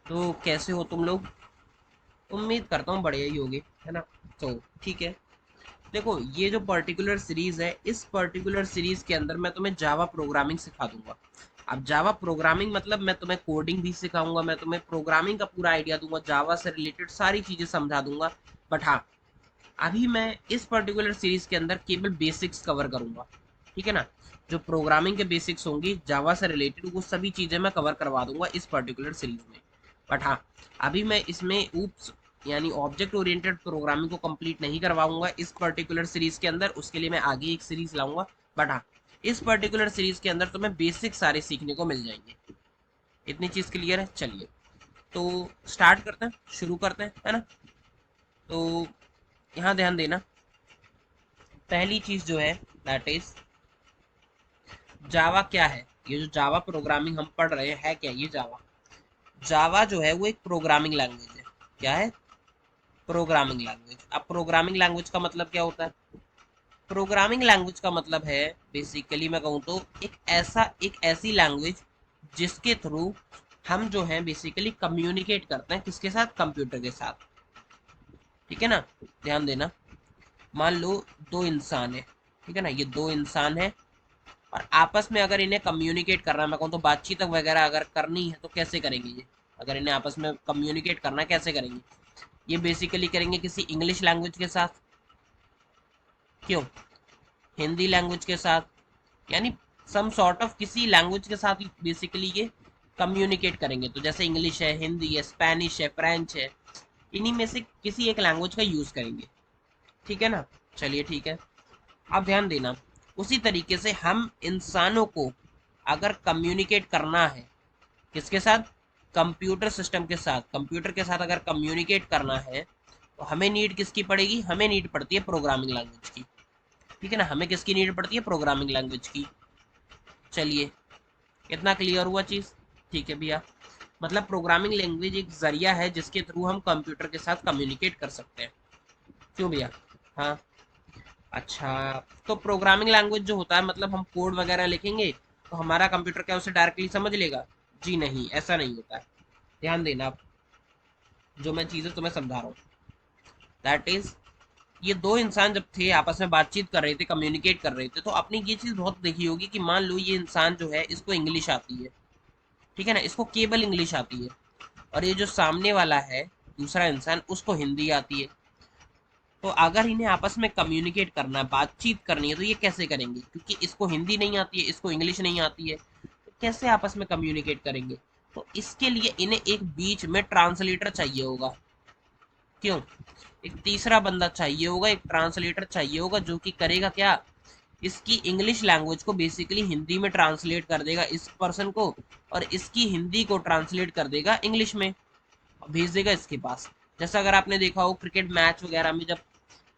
तो कैसे हो तुम लोग? उम्मीद करता हूँ बढ़िया ही होगे, है ना? तो ठीक है। देखो, ये जो पर्टिकुलर सीरीज है, इस पर्टिकुलर सीरीज के अंदर मैं तुम्हें जावा प्रोग्रामिंग सिखा दूंगा। अब जावा प्रोग्रामिंग मतलब मैं तुम्हें कोडिंग भी सिखाऊंगा, मैं तुम्हें प्रोग्रामिंग का पूरा आइडिया दूंगा, जावा से रिलेटेड सारी चीजें समझा दूंगा। बट हाँ, अभी मैं इस पर्टिकुलर सीरीज के अंदर केवल बेसिक्स कवर करूंगा। ठीक है ना? जो प्रोग्रामिंग के बेसिक्स होंगी जावा से रिलेटेड, वो सभी चीजें मैं कवर करवा दूंगा इस पर्टिकुलर सीरीज में। बट हाँ, अभी मैं इसमें ऊप्स यानी ऑब्जेक्ट ओरिएंटेड प्रोग्रामिंग को कंप्लीट नहीं करवाऊंगा इस पर्टिकुलर सीरीज के अंदर, उसके लिए मैं आगे एक सीरीज लाऊंगा। बट हाँ, इस पर्टिकुलर सीरीज के अंदर तुम्हें बेसिक सारे सीखने को मिल जाएंगे। इतनी चीज क्लियर है? चलिए, तो स्टार्ट करते हैं, शुरू करते हैं, है ना? तो यहाँ ध्यान देना, पहली चीज जो है दैट इज जावा क्या है। ये जो जावा प्रोग्रामिंग हम पढ़ रहे हैं, है क्या ये जावा? जावा जो है वो एक प्रोग्रामिंग लैंग्वेज है। क्या है? Programming language. अब प्रोग्रामिंग लैंग्वेज का मतलब क्या होता है? प्रोग्रामिंग लैंग्वेज का मतलब है, बेसिकली मैं कहूँ तो, एक ऐसी लैंग्वेज जिसके थ्रू हम जो है बेसिकली कम्युनिकेट करते हैं, किसके साथ? कंप्यूटर के साथ। ठीक है ना? ध्यान देना, मान लो दो इंसान है, ठीक है ना? ये दो इंसान है, और आपस में अगर इन्हें कम्युनिकेट करना है, मैं कहूँ तो बातचीत वगैरह अगर करनी है, तो कैसे करेंगे ये? अगर इन्हें आपस में कम्युनिकेट करना है, कैसे करेंगे? ये बेसिकली करेंगे किसी इंग्लिश लैंग्वेज के साथ। क्यों? हिंदी लैंग्वेज के साथ, यानी सम सॉर्ट ऑफ किसी लैंग्वेज के साथ बेसिकली ये कम्युनिकेट करेंगे। तो जैसे इंग्लिश है, हिंदी है, स्पेनिश है, फ्रेंच है, इन्हीं में से किसी एक लैंग्वेज का यूज करेंगे। ठीक है ना? चलिए ठीक है। अब ध्यान देना, उसी तरीके से हम इंसानों को अगर कम्युनिकेट करना है, किसके साथ? कंप्यूटर सिस्टम के साथ। कंप्यूटर के साथ अगर कम्युनिकेट करना है, तो हमें नीड किसकी पड़ेगी? हमें नीड पड़ती है प्रोग्रामिंग लैंग्वेज की। ठीक है ना? हमें किसकी नीड पड़ती है? प्रोग्रामिंग लैंग्वेज की। चलिए, इतना क्लियर हुआ चीज़? ठीक है भैया। मतलब प्रोग्रामिंग लैंग्वेज एक जरिया है जिसके थ्रू हम कंप्यूटर के साथ कम्युनिकेट कर सकते हैं। क्यों भैया? हाँ। अच्छा, तो प्रोग्रामिंग लैंग्वेज जो होता है, मतलब हम कोड वगैरह लिखेंगे तो हमारा कंप्यूटर क्या उसे डायरेक्टली समझ लेगा? जी नहीं, ऐसा नहीं होता है। ध्यान देना आप, जो मैं चीज़ें तुम्हें समझा रहा हूँ, दैट इज, ये दो इंसान जब थे आपस में बातचीत कर रहे थे, कम्युनिकेट कर रहे थे, तो आपने ये चीज़ बहुत देखी होगी कि मान लो ये इंसान जो है इसको इंग्लिश आती है, ठीक है ना? इसको केवल इंग्लिश आती है, और ये जो सामने वाला है दूसरा इंसान, उसको हिंदी आती है। तो अगर इन्हें आपस में कम्युनिकेट करना है, बातचीत करनी है, तो ये कैसे करेंगे? क्योंकि इसको हिंदी नहीं आती है, इसको इंग्लिश नहीं आती है, तो कैसे आपस में कम्युनिकेट करेंगे? तो इसके लिए इन्हें एक बीच में ट्रांसलेटर चाहिए होगा। क्यों? एक तीसरा बंदा चाहिए होगा, एक ट्रांसलेटर चाहिए होगा, जो कि करेगा क्या? इसकी इंग्लिश लैंग्वेज को बेसिकली हिंदी में ट्रांसलेट कर देगा इस पर्सन को, और इसकी हिंदी को ट्रांसलेट कर देगा इंग्लिश में, और भेज देगा इसके पास। जैसा अगर आपने देखा हो क्रिकेट मैच वगैरह में, जब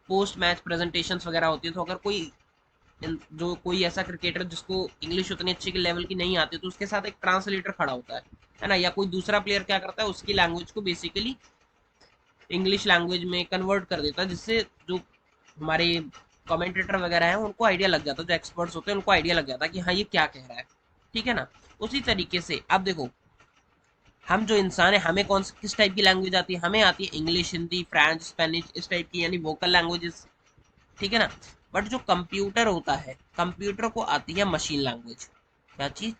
पोस्ट मैच प्रेजेंटेशन वगैरह होती है, तो अगर जो कोई ऐसा क्रिकेटर जिसको इंग्लिश उतनी अच्छी लेवल की नहीं आती, तो उसके साथ एक ट्रांसलेटर खड़ा होता है ना? या कोई दूसरा प्लेयर क्या करता है, उसकी लैंग्वेज को बेसिकली इंग्लिश लैंग्वेज में कन्वर्ट कर देता है, जिससे जो हमारे कमेंटेटर वगैरह हैं उनको आइडिया लग जाता है, जो एक्सपर्ट्स होते हैं उनको आइडिया लग जाता है कि हाँ ये क्या कह रहा है। ठीक है ना? उसी तरीके से अब देखो, हम जो इंसान है, हमें कौन सी किस टाइप की लैंग्वेज आती है? हमें आती है इंग्लिश, हिंदी, फ्रेंच, स्पेनिश, इस टाइप की, यानी वोकल लैंग्वेजेस। ठीक है ना? बट जो कंप्यूटर होता है, कंप्यूटर को आती है मशीन लैंग्वेज। क्या चीज?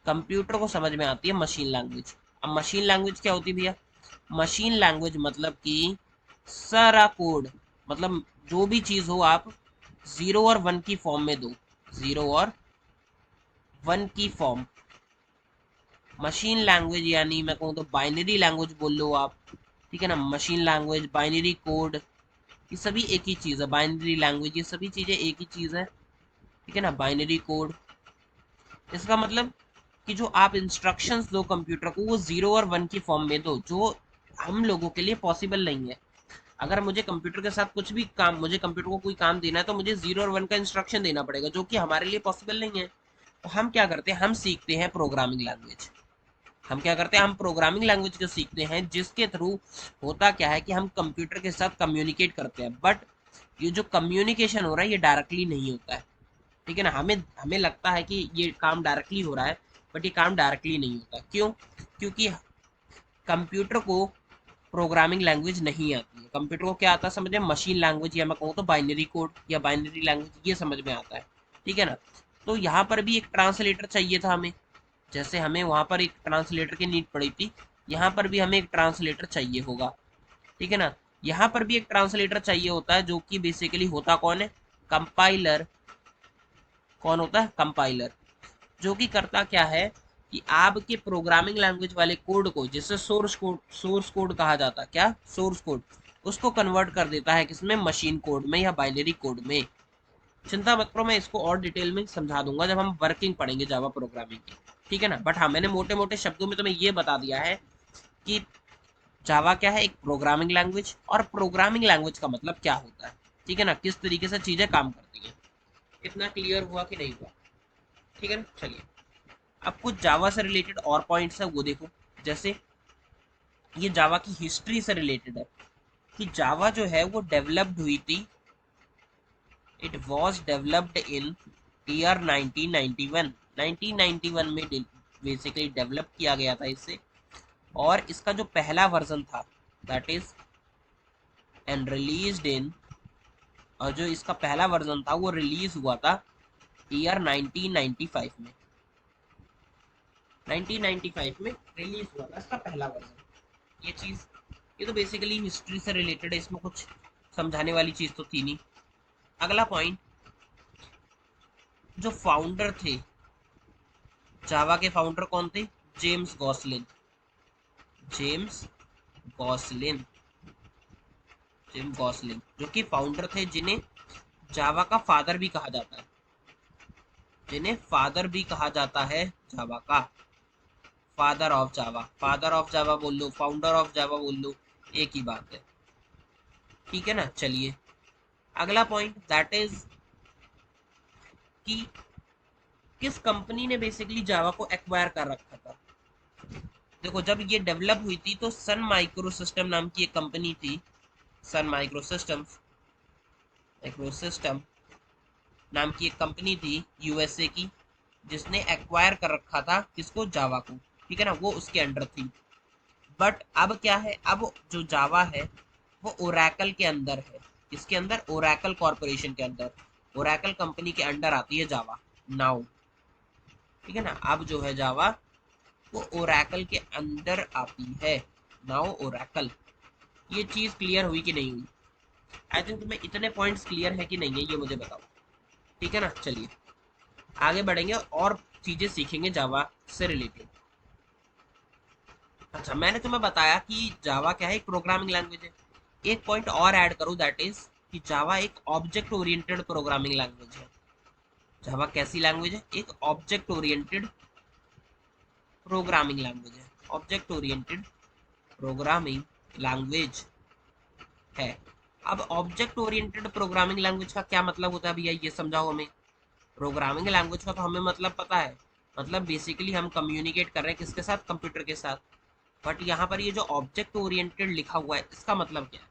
कंप्यूटर को समझ में आती है मशीन लैंग्वेज। अब मशीन लैंग्वेज क्या होती है भैया? मशीन लैंग्वेज मतलब कि सारा कोड, मतलब जो भी चीज हो आप जीरो और वन की फॉर्म में दो, जीरो और वन की फॉर्म। मशीन लैंग्वेज यानी मैं कहूँ तो बाइनरी लैंग्वेज बोल लो आप। ठीक है ना? मशीन लैंग्वेज, बाइनरी कोड, ये सभी एक ही चीज़ है। बाइनरी लैंग्वेज, ये सभी चीज़ें एक ही चीज़ है। ठीक है ना? बाइनरी कोड, इसका मतलब कि जो आप इंस्ट्रक्शंस दो कंप्यूटर को, वो जीरो और वन की फॉर्म में दो, जो हम लोगों के लिए पॉसिबल नहीं है। अगर मुझे कंप्यूटर के साथ कुछ भी काम, मुझे कंप्यूटर को कोई काम देना है, तो मुझे जीरो और वन का इंस्ट्रक्शन देना पड़ेगा, जो कि हमारे लिए पॉसिबल नहीं है। तो हम क्या करते हैं? हम सीखते हैं प्रोग्रामिंग लैंग्वेज। हम क्या करते हैं? हम प्रोग्रामिंग लैंग्वेज को सीखते हैं, जिसके थ्रू होता क्या है कि हम कंप्यूटर के साथ कम्युनिकेट करते हैं। बट ये जो कम्युनिकेशन हो रहा है, ये डायरेक्टली नहीं होता है। ठीक है ना? हमें हमें लगता है कि ये काम डायरेक्टली हो रहा है, बट ये काम डायरेक्टली नहीं होता। क्यों? क्योंकि कंप्यूटर को प्रोग्रामिंग लैंग्वेज नहीं आती है। कंप्यूटर को क्या आता है समझे, मशीन लैंग्वेज, या मैं कहूँ तो बाइनरी कोड या बाइनरी लैंग्वेज, ये समझ में आता है। ठीक है ना। तो यहाँ पर भी एक ट्रांसलेटर चाहिए था हमें, जैसे हमें वहाँ पर एक ट्रांसलेटर की नीड पड़ी थी, यहाँ पर भी हमें एक ट्रांसलेटर चाहिए होगा। ठीक है ना। यहाँ पर भी एक ट्रांसलेटर चाहिए होता है, जो कि बेसिकली होता कौन है, कंपाइलर। कौन होता है, कंपाइलर, जो कि करता क्या है कि आपके प्रोग्रामिंग लैंग्वेज वाले कोड को, जिसे सोर्स कोड कहा जाता है, क्या, सोर्स कोड, उसको कन्वर्ट कर देता है किसमें, मशीन कोड में या बाइनरी कोड में। चिंता मत करो, मैं इसको और डिटेल में समझा दूंगा जब हम वर्किंग पढ़ेंगे जावा प्रोग्रामिंग की। ठीक है ना। बट हाँ, मैंने मोटे मोटे शब्दों में तुम्हें ये बता दिया है कि जावा क्या है, एक प्रोग्रामिंग लैंग्वेज, और प्रोग्रामिंग लैंग्वेज का मतलब क्या होता है। ठीक है ना, किस तरीके से चीजें काम करती हैं। इतना क्लियर हुआ कि नहीं हुआ। ठीक है ना। चलिए, अब कुछ जावा से रिलेटेड और पॉइंट्स है वो देखो। जैसे ये जावा की हिस्ट्री से रिलेटेड है कि जावा जो है वो डेवलप्ड हुई थी, it was developed in year 1991। 1991 में बेसिकली डेवलप किया गया था इसे, और इसका जो पहला वर्जन था that is and released in, और जो इसका पहला वर्जन था वो रिलीज हुआ था ईयर 1995 में। 1995 में रिलीज हुआ था इसका पहला वर्जन। ये चीज, ये तो बेसिकली हिस्ट्री से रिलेटेड है, इसमें कुछ समझाने वाली चीज तो थी नहीं। अगला पॉइंट, जो फाउंडर थे जावा के, फाउंडर कौन थे, जेम्स गॉसलिन। जेम्स गॉसलिन, जेम्स गॉसलिन, जो कि फाउंडर थे, जिन्हें जावा का फादर भी कहा जाता है, जिन्हें फादर भी कहा जाता है जावा का, father of Java. Father of Java बोल लो, फाउंडर ऑफ जावा बोल लो, एक ही बात है। ठीक है ना। चलिए, अगला पॉइंट दैट इज कि किस कंपनी ने बेसिकली जावा को एक्वायर कर रखा था। देखो, जब ये डेवलप हुई थी तो सन माइक्रो सिस्टम नाम की एक कंपनी थी, सन माइक्रो सिस्टम नाम की एक कंपनी थी यूएसए की, जिसने एक्वायर कर रखा था किसको, जावा को। ठीक है ना, वो उसके अंडर थी। बट अब क्या है, अब जो जावा है वो ओरेकल के अंदर है। किसके अंदर, ओरेकल कॉर्पोरेशन के अंदर, ओरेकल कंपनी के अंडर आती है जावा नाउ। ठीक है ना। अब जो है जावा वो ओरेकल के अंदर आती है नाउ, ओरेकल। ये चीज क्लियर हुई कि नहीं हुई। आई थिंक तुम्हें इतने पॉइंट्स क्लियर है कि नहीं है, ये मुझे बताओ। ठीक है ना। चलिए, आगे बढ़ेंगे और चीजें सीखेंगे जावा से रिलेटेड। अच्छा, मैंने तुम्हें बताया कि जावा क्या है, एक प्रोग्रामिंग लैंग्वेज है। एक पॉइंट और ऐड करूं, दैट इज कि जावा एक ऑब्जेक्ट ओरिएंटेड प्रोग्रामिंग लैंग्वेज है। जावा कैसी लैंग्वेज है, एक ऑब्जेक्ट ओरिएंटेड प्रोग्रामिंग लैंग्वेज है, ऑब्जेक्ट ओरिएंटेड प्रोग्रामिंग लैंग्वेज है। अब ऑब्जेक्ट ओरिएंटेड प्रोग्रामिंग लैंग्वेज का क्या मतलब होता है भैया, ये समझाओ हमें। प्रोग्रामिंग लैंग्वेज का तो हमें मतलब पता है, मतलब बेसिकली हम कम्युनिकेट कर रहे हैं किसके साथ, कंप्यूटर के साथ। बट यहाँ पर ये जो ऑब्जेक्ट ओरिएंटेड लिखा हुआ है, इसका मतलब क्या है।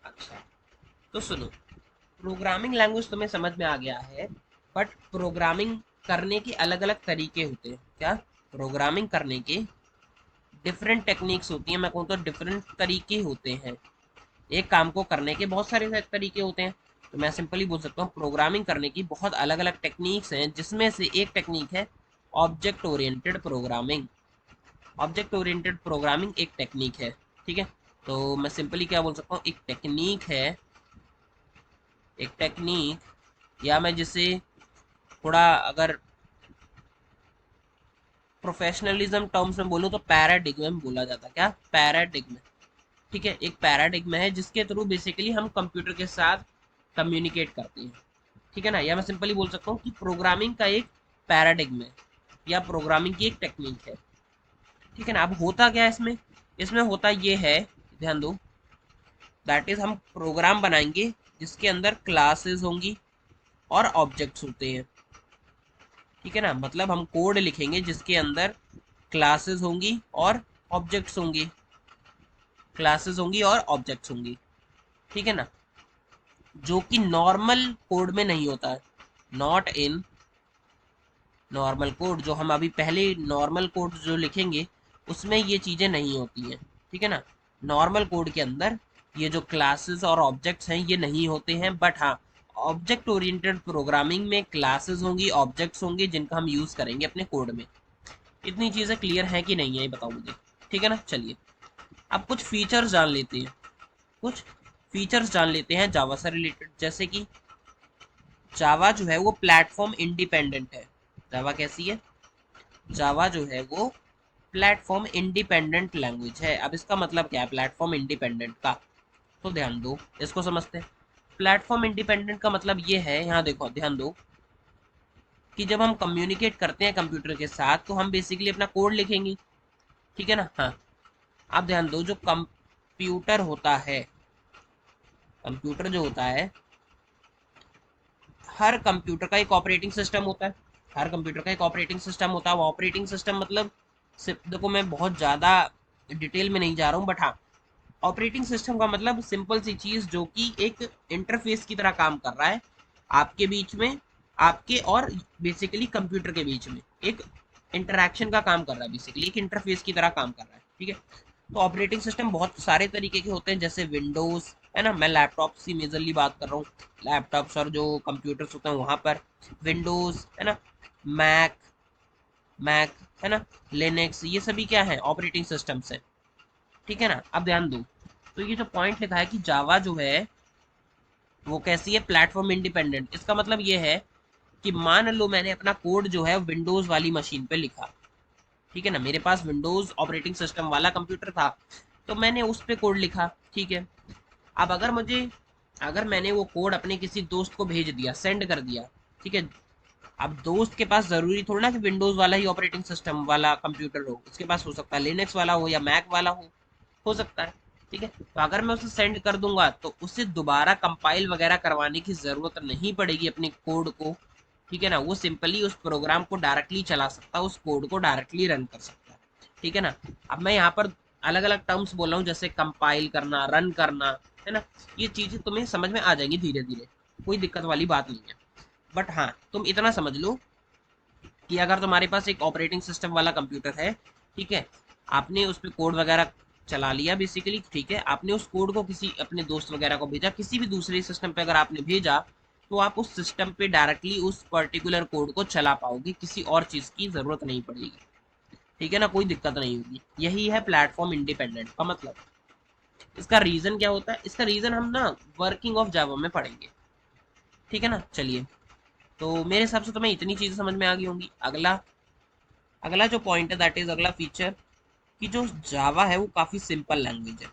अच्छा, तो सुनो, प्रोग्रामिंग लैंग्वेज तुम्हें समझ में आ गया है, बट प्रोग्रामिंग करने के अलग अलग तरीके होते हैं। क्या, प्रोग्रामिंग करने के डिफरेंट टेक्निक्स होती हैं, मैं कहूँ तो डिफरेंट तरीके होते हैं। एक काम को करने के बहुत सारे तरीके होते हैं, तो मैं सिंपली बोल सकता हूँ प्रोग्रामिंग करने की बहुत अलग अलग टेक्निक्स हैं, जिसमें से एक टेक्निक है object oriented programming. Object oriented programming एक टेक्निक है। ठीक है, तो मैं सिंपली क्या बोल सकता हूँ, एक टेक्निक है, एक टेक्निक, या मैं जिसे थोड़ा अगर प्रोफेशनलिज्म टर्म्स में बोलूँ तो पैराडिग्म बोला जाता है। क्या, पैराडिग्म। ठीक है, एक पैराडिग्म है जिसके थ्रू बेसिकली हम कंप्यूटर के साथ कम्युनिकेट करते हैं। ठीक है ना, या मैं सिंपली बोल सकता हूँ कि प्रोग्रामिंग का एक पैराडिग्म है, या प्रोग्रामिंग की एक टेक्निक है। ठीक है ना। अब होता क्या है इसमें, इसमें होता ये है, ध्यान दो, दैट इज हम प्रोग्राम बनाएंगे जिसके अंदर क्लासेस होंगी और ऑब्जेक्ट्स होते हैं। ठीक है ना, मतलब हम कोड लिखेंगे जिसके अंदर क्लासेस होंगी और ऑब्जेक्ट्स होंगी, क्लासेस होंगी और ऑब्जेक्ट्स होंगी। ठीक है ना, जो कि नॉर्मल कोड में नहीं होता है, नॉट इन नॉर्मल कोड। जो हम अभी पहले नॉर्मल कोड जो लिखेंगे उसमें ये चीज़ें नहीं होती हैं, ठीक है ना। नॉर्मल कोड के अंदर ये जो क्लासेस और ऑब्जेक्ट्स हैं ये नहीं होते हैं, बट हाँ ऑब्जेक्ट ओरिएंटेड प्रोग्रामिंग में क्लासेस होंगी, ऑब्जेक्ट्स होंगे जिनका हम यूज़ करेंगे अपने कोड में। इतनी चीज़ें क्लियर हैं कि नहीं है ये बताओ मुझे, ठीक है ना। चलिए अब कुछ फीचर्स जान लेते हैं, कुछ फीचर्स जान लेते हैं जावा से रिलेटेड। जैसे कि जावा जो है वो प्लेटफॉर्म इंडिपेंडेंट है। जावा कैसी है? जावा जो है वो प्लेटफॉर्म इंडिपेंडेंट लैंग्वेज है। अब इसका मतलब क्या है प्लेटफॉर्म इंडिपेंडेंट का, तो ध्यान दो इसको समझते हैं। प्लेटफॉर्म इंडिपेंडेंट का मतलब ये है, यहाँ देखो ध्यान दो, कि जब हम कम्युनिकेट करते हैं कंप्यूटर के साथ तो हम बेसिकली अपना कोड लिखेंगे, ठीक है ना। हाँ आप ध्यान दो, जो कंप्यूटर होता है, कंप्यूटर जो होता है, हर कंप्यूटर का एक ऑपरेटिंग सिस्टम होता है। हर कंप्यूटर का एक ऑपरेटिंग सिस्टम होता है। वो ऑपरेटिंग सिस्टम मतलब सिर्फ देखो, मैं बहुत ज़्यादा डिटेल में नहीं जा रहा हूँ, बट हाँ ऑपरेटिंग सिस्टम का मतलब सिंपल सी चीज़ जो कि एक इंटरफेस की तरह काम कर रहा है आपके बीच में, आपके और बेसिकली कंप्यूटर के बीच में एक इंटरेक्शन का काम कर रहा है, बेसिकली एक इंटरफेस की तरह काम कर रहा है, ठीक है। तो ऑपरेटिंग सिस्टम बहुत सारे तरीके के होते हैं, जैसे विंडोज़ है ना, मैं लैपटॉप की मेजरली बात कर रहा हूँ, लैपटॉप्स और जो कंप्यूटर्स होते हैं वहाँ पर विंडोज़ है ना, मैक मैक है ना, लिनक्स, ये सभी क्या है ऑपरेटिंग सिस्टम्स है, ठीक है ना। अब ध्यान दो, तो ये जो पॉइंट लिखा है कि जावा जो है वो कैसी है, प्लेटफॉर्म इंडिपेंडेंट, इसका मतलब ये है कि मान लो मैंने अपना कोड जो है विंडोज़ वाली मशीन पे लिखा, ठीक है ना, मेरे पास विंडोज़ ऑपरेटिंग सिस्टम वाला कंप्यूटर था, तो मैंने उस पे कोड लिखा, ठीक है। अब अगर मैंने वो कोड अपने किसी दोस्त को भेज दिया, सेंड कर दिया, ठीक है, अब दोस्त के पास जरूरी थोड़ा ना कि विंडोज वाला ही ऑपरेटिंग सिस्टम वाला कंप्यूटर हो, उसके पास हो सकता है लिनक्स वाला हो या मैक वाला हो सकता है, ठीक है। तो अगर मैं उसे सेंड कर दूंगा तो उसे दोबारा कंपाइल वगैरह करवाने की जरूरत नहीं पड़ेगी अपने कोड को, ठीक है ना। वो सिंपली उस प्रोग्राम को डायरेक्टली चला सकता है, उस कोड को डायरेक्टली रन कर सकता है, ठीक है ना। अब मैं यहाँ पर अलग अलग टर्म्स बोल रहा हूँ, जैसे कंपाइल करना, रन करना, है ना, ये चीजें तुम्हें समझ में आ जाएंगी धीरे धीरे, कोई दिक्कत वाली बात नहीं है। बट हाँ तुम इतना समझ लो कि अगर तुम्हारे पास एक ऑपरेटिंग सिस्टम वाला कंप्यूटर है, ठीक है, आपने उस पर कोड वगैरह चला लिया बेसिकली, ठीक है, आपने उस कोड को किसी अपने दोस्त वगैरह को भेजा, किसी भी दूसरे सिस्टम पे अगर आपने भेजा, तो आप उस सिस्टम पे डायरेक्टली उस पर्टिकुलर कोड को चला पाओगे, किसी और चीज़ की ज़रूरत नहीं पड़ेगी, ठीक है ना, कोई दिक्कत नहीं होगी। यही है प्लेटफॉर्म इंडिपेंडेंट का मतलब। इसका रीज़न क्या होता है, इसका रीज़न हम ना वर्किंग ऑफ जावा में पढ़ेंगे, ठीक है ना। चलिए, तो मेरे हिसाब से तुम्हें इतनी चीज़ें समझ में आ गई होंगी। अगला अगला जो पॉइंट है, दैट इज अगला फीचर, कि जो जावा है वो काफ़ी सिंपल लैंग्वेज है।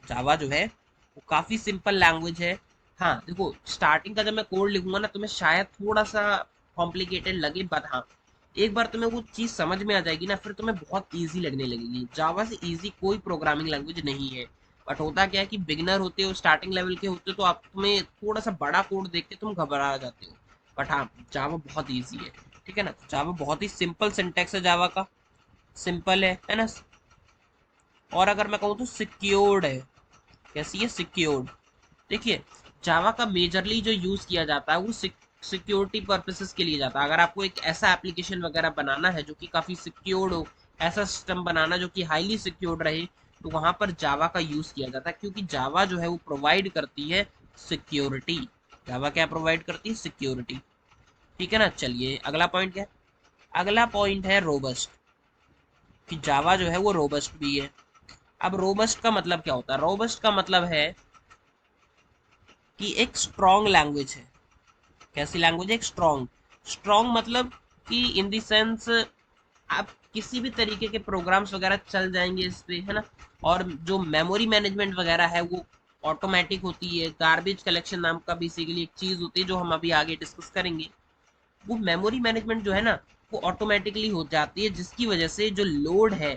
जावा जो है वो काफ़ी सिंपल लैंग्वेज है। हाँ देखो, स्टार्टिंग का जब मैं कोड लिखूंगा ना तुम्हें शायद थोड़ा सा कॉम्प्लिकेटेड लगे, बट हाँ एक बार तुम्हें वो चीज़ समझ में आ जाएगी ना, फिर तुम्हें बहुत ईजी लगने लगेगी। जावा से ईजी कोई प्रोग्रामिंग लैंग्वेज नहीं है। बट होता क्या है कि बिगनर होते हो, स्टार्टिंग लेवल के होते हो, तो आप तुम्हें थोड़ा सा बड़ा कोड देख के तुम घबरा जाते हो। बट हाँ जावा बहुत ईजी है, ठीक है ना। जावा बहुत ही सिंपल सिंटेक्स है जावा का, सिंपल है ना। और अगर मैं कहूँ तो सिक्योर्ड है। कैसी है? सिक्योर्ड। देखिए जावा का मेजरली जो यूज़ किया जाता है वो सिक्योरिटी पर्पसेस के लिए जाता है। अगर आपको एक ऐसा एप्लीकेशन वगैरह बनाना है जो कि काफ़ी सिक्योर्ड हो, ऐसा सिस्टम बनाना जो कि हाईली सिक्योर्ड रहे, तो वहाँ पर जावा का यूज़ किया जाता है, क्योंकि जावा जो है वो प्रोवाइड करती है सिक्योरिटी। जावा क्या प्रोवाइड करती है? सिक्योरिटी, ठीक है ना। चलिए अगला पॉइंट क्या है? अगला पॉइंट है रोबस्ट, कि जावा जो है वो रोबस्ट भी है। अब रोबस्ट का मतलब क्या होता है? रोबस्ट का मतलब है कि एक स्ट्रॉन्ग लैंग्वेज है। कैसी लैंग्वेज है? एक स्ट्रॉन्ग। स्ट्रॉन्ग मतलब कि इन द सेंस आप किसी भी तरीके के प्रोग्राम्स वगैरह चल जाएंगे इस पे, है ना। और जो मेमोरी मैनेजमेंट वगैरह है वो ऑटोमेटिक होती है। गार्बेज कलेक्शन नाम का बेसिकली एक चीज़ होती है जो हम अभी आगे डिस्कस करेंगे। वो मेमोरी मैनेजमेंट जो है ना वो ऑटोमेटिकली हो जाती है, जिसकी वजह से जो लोड है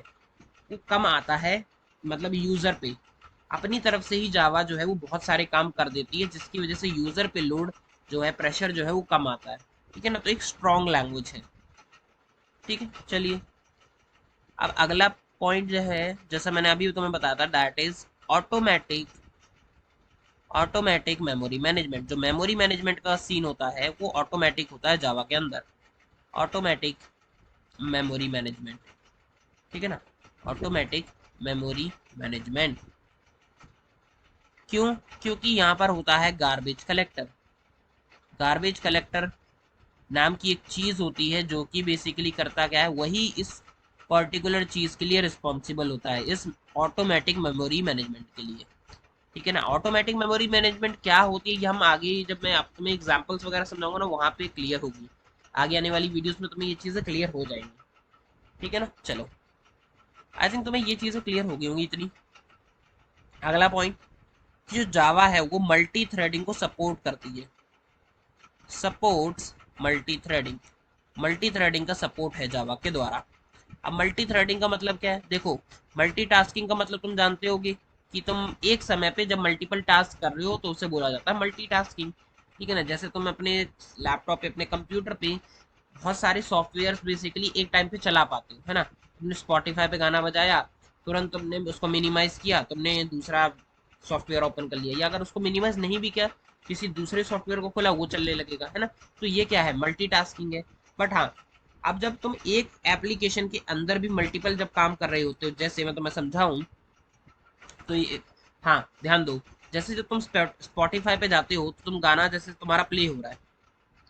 वो कम आता है, मतलब यूज़र पे। अपनी तरफ से ही जावा जो है वो बहुत सारे काम कर देती है, जिसकी वजह से यूज़र पे लोड जो है, प्रेशर जो है वो कम आता है, ठीक है ना। तो एक स्ट्रॉन्ग लैंग्वेज है, ठीक है। चलिए अब अगला पॉइंट जो है, जैसा मैंने अभी तुम्हें बताया था, that is automatic automatic memory management. जो मेमोरी मैनेजमेंट का सीन होता है वो ऑटोमेटिक होता है जावा के अंदर। ऑटोमेटिक मेमोरी मैनेजमेंट, ठीक है ना। Automatic memory management. क्यों? क्योंकि यहाँ पर होता है गार्बेज कलेक्टर। गार्बेज कलेक्टर नाम की एक चीज होती है जो कि बेसिकली करता क्या है, वही इस पर्टिकुलर चीज के लिए रिस्पॉन्सिबल होता है, इस ऑटोमेटिक मेमोरी मैनेजमेंट के लिए। ठीक है ना। ऑटोमेटिक मेमोरी मैनेजमेंट क्या होती है ये हम आगे जब मैं आप तुम्हें एग्जांपल्स वगैरह समझाऊंगा ना वहाँ पे क्लियर होगी। आगे आने वाली वीडियोस में तुम्हें ये चीजें क्लियर हो जाएंगी। ठीक है ना। चलो, आई थिंक तुम्हें ये चीजें क्लियर हो गई होंगी इतनी। अगला पॉइंट, जो जावा है वो मल्टी थ्रेडिंग को सपोर्ट करती है। Supports multi threading. Multi threading का सपोर्ट है जावा के द्वारा। अब मल्टी थ्रेडिंग का मतलब क्या है? देखो, मल्टीटास्किंग का मतलब तुम जानते होगे कि तुम एक समय पे जब मल्टीपल टास्क कर रहे हो तो उसे बोला जाता है मल्टीटास्किंग। ठीक है ना। जैसे तुम अपने लैपटॉप पे, अपने कंप्यूटर पे बहुत सारे सॉफ्टवेयर बेसिकली एक टाइम पे चला पाते हो, है ना। तुमने स्पॉटिफाई पे गाना बजाया, तुरंत तुमने उसको मिनिमाइज किया, तुमने दूसरा सॉफ्टवेयर ओपन कर लिया, या अगर उसको मिनिमाइज नहीं भी किया, किसी दूसरे सॉफ्टवेयर को खोला, वो चलने लगेगा, है ना। तो ये क्या है? मल्टीटास्किंग है। बट हाँ, अब जब तुम एक एप्लीकेशन के अंदर भी मल्टीपल जब काम कर रहे होते हो, जैसे मैं तुम्हें समझाऊं तो ये, हाँ ध्यान दो, जैसे जब तुम स्पॉटिफाई पे जाते हो तो तुम गाना जैसे तुम्हारा प्ले हो रहा है,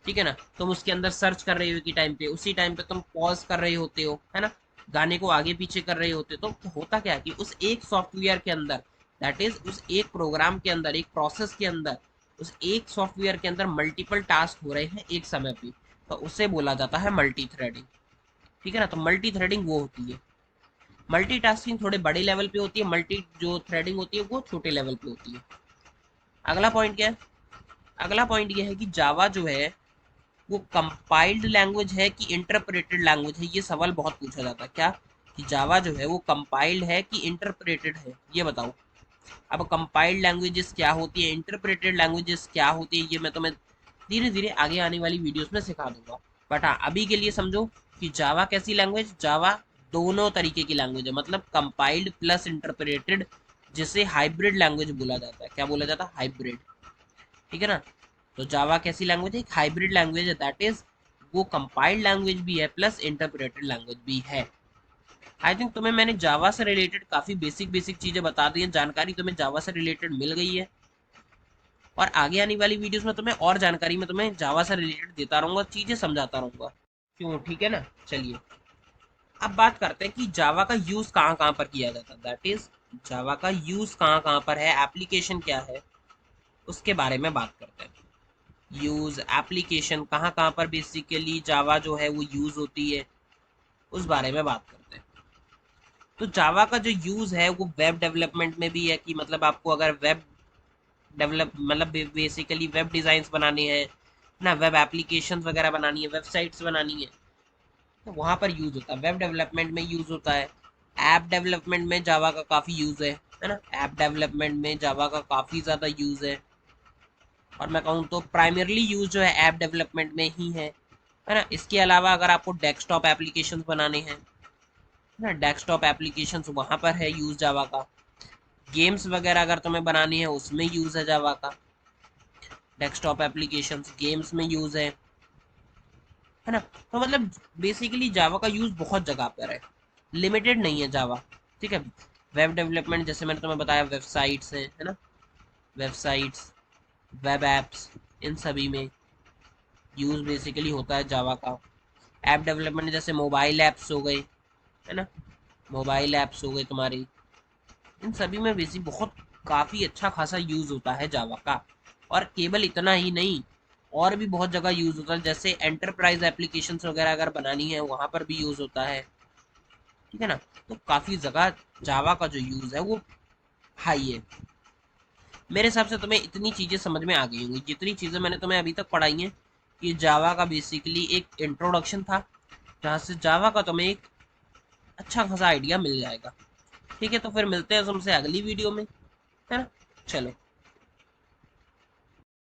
ठीक है ना, तुम उसके अंदर सर्च कर रहे हो की टाइम पे, उसी टाइम पे तुम पॉज कर रहे होते हो, है ना, गाने को आगे पीछे कर रहे होते हो, तो होता क्या है कि उस एक सॉफ्टवेयर के अंदर, दैट इज उस एक प्रोग्राम के अंदर, एक प्रोसेस के अंदर, उस एक सॉफ्टवेयर के अंदर मल्टीपल टास्क हो रहे हैं एक समय पे, तो उसे बोला जाता है मल्टी थ्रेडिंग। ठीक है ना। तो मल्टी थ्रेडिंग वो होती है। मल्टीटास्किंग थोड़े बड़े लेवल पे होती है, मल्टी जो थ्रेडिंग होती है वो छोटे लेवल पे होती है। अगला पॉइंट क्या है? अगला पॉइंट ये है कि जावा जो है वो कंपाइल्ड लैंग्वेज है कि इंटरप्रेटेड लैंग्वेज है। ये सवाल बहुत पूछा जाता है, क्या कि जावा जो है वो कंपाइल्ड है कि इंटरप्रेटेड है, ये बताओ। अब कंपाइल्ड लैंग्वेजेस क्या होती है, इंटरप्रेटेड लैंग्वेजेस क्या होती है, ये मैं तुम्हें धीरे धीरे आगे आने वाली वीडियोस में सिखा दूंगा। बट हाँ, अभी के लिए समझो कि जावा कैसी लैंग्वेज, जावा दोनों तरीके की लैंग्वेज है, मतलब कंपाइल्ड प्लस इंटरप्रेटेड, जिसे हाइब्रिड लैंग्वेज बोला जाता है। क्या बोला जाता है? हाइब्रिड। ठीक है ना। तो जावा कैसी लैंग्वेज है? एक हाइब्रिड लैंग्वेज है, दैट इज वो कंपाइल्ड लैंग्वेज भी है प्लस इंटरप्रेटेड लैंग्वेज भी है। आई थिंक तुम्हें मैंने जावा से रिलेटेड काफी बेसिक बेसिक चीजें बता दी हैं, जानकारी तुम्हें जावा से रिलेटेड मिल गई है। और आगे आने वाली वीडियोस में तुम्हें और जानकारी मैं तुम्हें जावा से रिलेटेड देता रहूंगा, चीजें समझाता रहूंगा। क्यों? ठीक है ना। चलिए, अब बात करते हैं कि जावा का यूज कहाँ कहाँ पर किया जाता है, दैट इज जावा का यूज कहाँ कहाँ पर है, एप्लीकेशन क्या है, उसके बारे में बात करते हैं। यूज एप्लीकेशन कहाँ कहाँ पर बेसिकली जावा जो है वो यूज होती है, उस बारे में बात करते हैं। तो जावा का जो यूज है वो वेब डेवलपमेंट में भी है, कि मतलब आपको अगर वेब डेवलप, मतलब बेसिकली वेब डिजाइन बनाने हैं ना, वेब एप्लीकेशन वगैरह बनानी है, वेबसाइट्स बनानी है, तो वहाँ पर यूज होता है। वेब डेवलपमेंट में यूज होता है। ऐप डेवलपमेंट में जावा का काफ़ी यूज है ना। ऐप डेवलपमेंट में जावा का काफ़ी ज़्यादा यूज है। और मैं कहूँ तो प्राइमरली यूज जो है ऐप डेवलपमेंट में ही है ना। इसके अलावा अगर आपको डेस्कटॉप एप्लीकेशंस बनाने हैं ना, डेस्कटॉप एप्लीकेशंस वहाँ पर है यूज जावा का। गेम्स वगैरह अगर तुम्हें बनानी है उसमें यूज है जावा का। डेस्कटॉप एप्लीकेशंस गेम्स में यूज है ना। तो मतलब बेसिकली जावा का यूज बहुत जगह पर है, लिमिटेड नहीं है जावा। ठीक है। वेब डेवलपमेंट जैसे मैंने तुम्हें बताया, वेबसाइट्स हैं, है ना, वेबसाइट्स, वेब एप्स, इन सभी में यूज बेसिकली होता है जावा का। ऐप डेवलपमेंट जैसे मोबाइल ऐप्स हो गए, है ना, मोबाइल ऐप्स हो गए तुम्हारी, इन सभी में बेसिक बहुत काफ़ी अच्छा खासा यूज़ होता है जावा का। और केवल इतना ही नहीं, और भी बहुत जगह यूज़ होता है, जैसे एंटरप्राइज एप्लीकेशंस वगैरह अगर बनानी है वहाँ पर भी यूज़ होता है। ठीक है ना। तो काफ़ी जगह जावा का जो यूज़ है वो हाई है। मेरे हिसाब से तुम्हें इतनी चीज़ें समझ में आ गई होंगी, जितनी चीज़ें मैंने तुम्हें अभी तक पढ़ाई हैं। ये जावा का बेसिकली एक इंट्रोडक्शन था, जहाँ से जावा का तुम्हें एक अच्छा खासा आइडिया मिल जाएगा। ठीक है, तो फिर मिलते हैं तुमसे अगली वीडियो में, है ना। चलो।